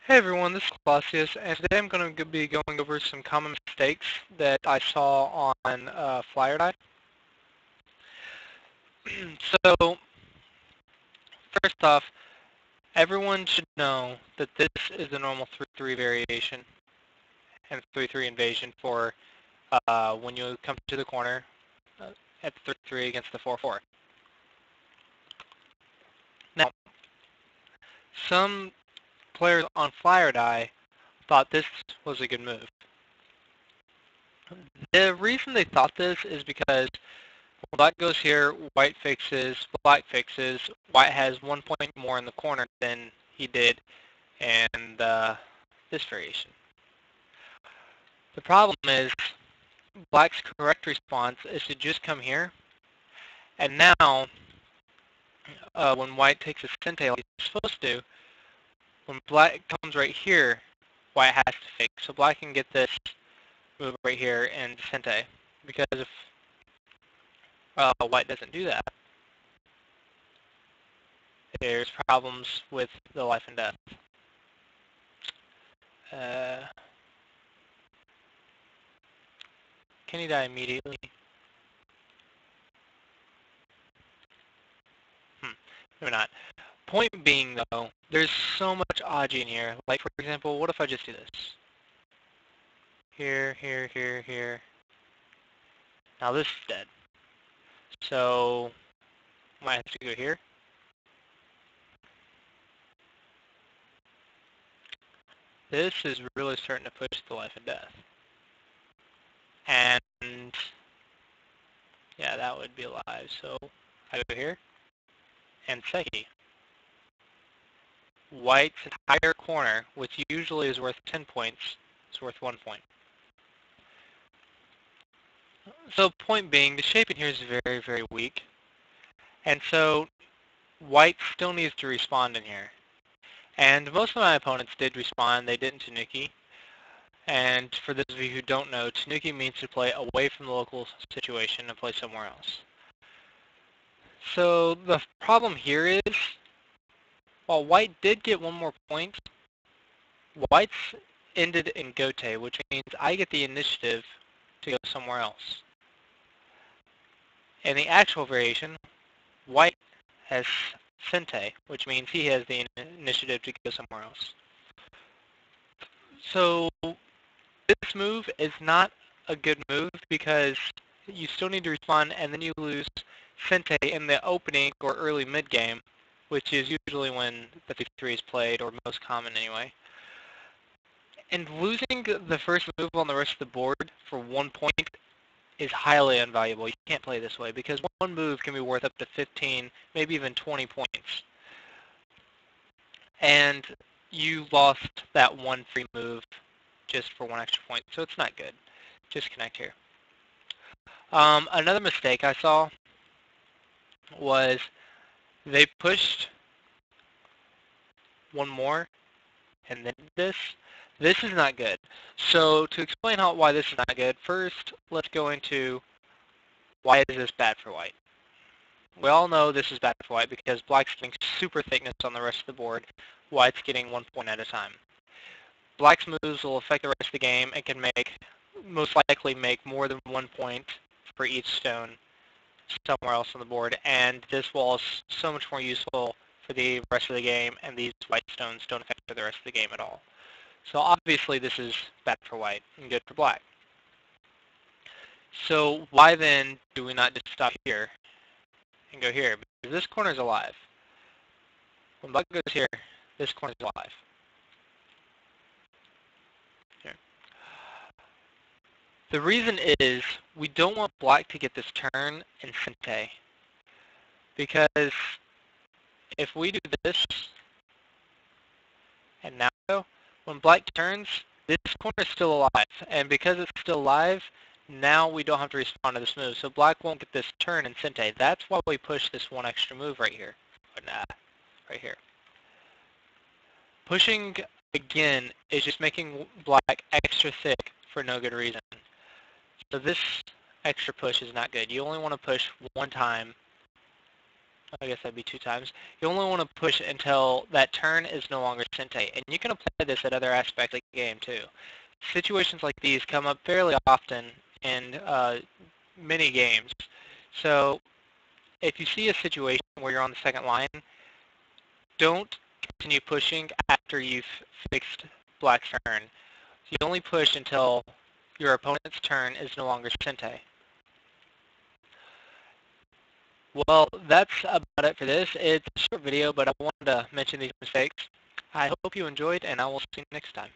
Hey everyone, this is Clossi, and today I'm going to be going over some common mistakes that I saw on flyordie. So, first off, everyone should know that this is a normal 3-3 variation and 3-3 invasion for when you come to the corner at the 3-3 against the 4-4. Now, some players on flyordie thought this was a good move. The reason they thought this is because when black goes here, white fixes, black fixes, white has 1 point more in the corner than he did in this variation. The problem is black's correct response is to just come here, and now when white takes a sente like he's supposed to, when black comes right here, white has to fix. So black can get this move right here and sente, because if white doesn't do that, there's problems with the life and death. Can he die immediately? Maybe not. Point being, though, there's so much Aji in here. Like, for example, what if I just do this? Here, here, here, here. Now this is dead. So, might have to go here. This is really starting to push the life and death. And, yeah, that would be alive. So, I go here. And Seki. White's entire corner, which usually is worth 10 points, is worth 1 point. So point being, the shaping here is very, very weak. And so white still needs to respond in here. And most of my opponents did respond. They didn't Tanuki. And for those of you who don't know, Tanuki means to play away from the local situation and play somewhere else. So the problem here is, while white did get 1 more point, white's ended in Gote, which means I get the initiative to go somewhere else. In the actual variation, white has Sente, which means he has the initiative to go somewhere else. So this move is not a good move because you still need to respond and then you lose Sente in the opening or early mid-game, which is usually when the 3 is played, or most common anyway. And losing the first move on the rest of the board for 1 point is highly invaluable. You can't play this way because one move can be worth up to 15, maybe even 20 points. And you lost that 1 free move just for 1 extra point, so it's not good. Just connect here. Another mistake I saw was they pushed 1 more and then this. This is not good. So to explain why this is not good, first let's go into why is this bad for white. We all know this is bad for white because black's getting super thickness on the rest of the board, white's getting 1 point at a time. Black's moves will affect the rest of the game and can most likely make more than 1 point for each stone somewhere else on the board, and this wall is so much more useful for the rest of the game, and these white stones don't affect the rest of the game at all. So obviously this is bad for white and good for black. So why then do we not just stop here and go here? Because this corner is alive. When black goes here, this corner is alive. Here. The reason is we don't want black to get this turn in Sente. Because if we do this, and now when black turns, this corner is still alive. And because it's still alive, now we don't have to respond to this move. So black won't get this turn in Sente. That's why we push this 1 extra move right here. Right here. Pushing, again, is just making black extra thick for no good reason. So this extra push is not good. You only want to push 1 time I guess that'd be 2 times. You only want to push until that turn is no longer sente, and you can apply this at other aspects of the game too. Situations like these come up fairly often in many games. So if you see a situation where you're on the second line, don't continue pushing after you've fixed black's turn. You only push until your opponent's turn is no longer sente. Well, that's about it for this. It's a short video, but I wanted to mention these mistakes. I hope you enjoyed, and I will see you next time.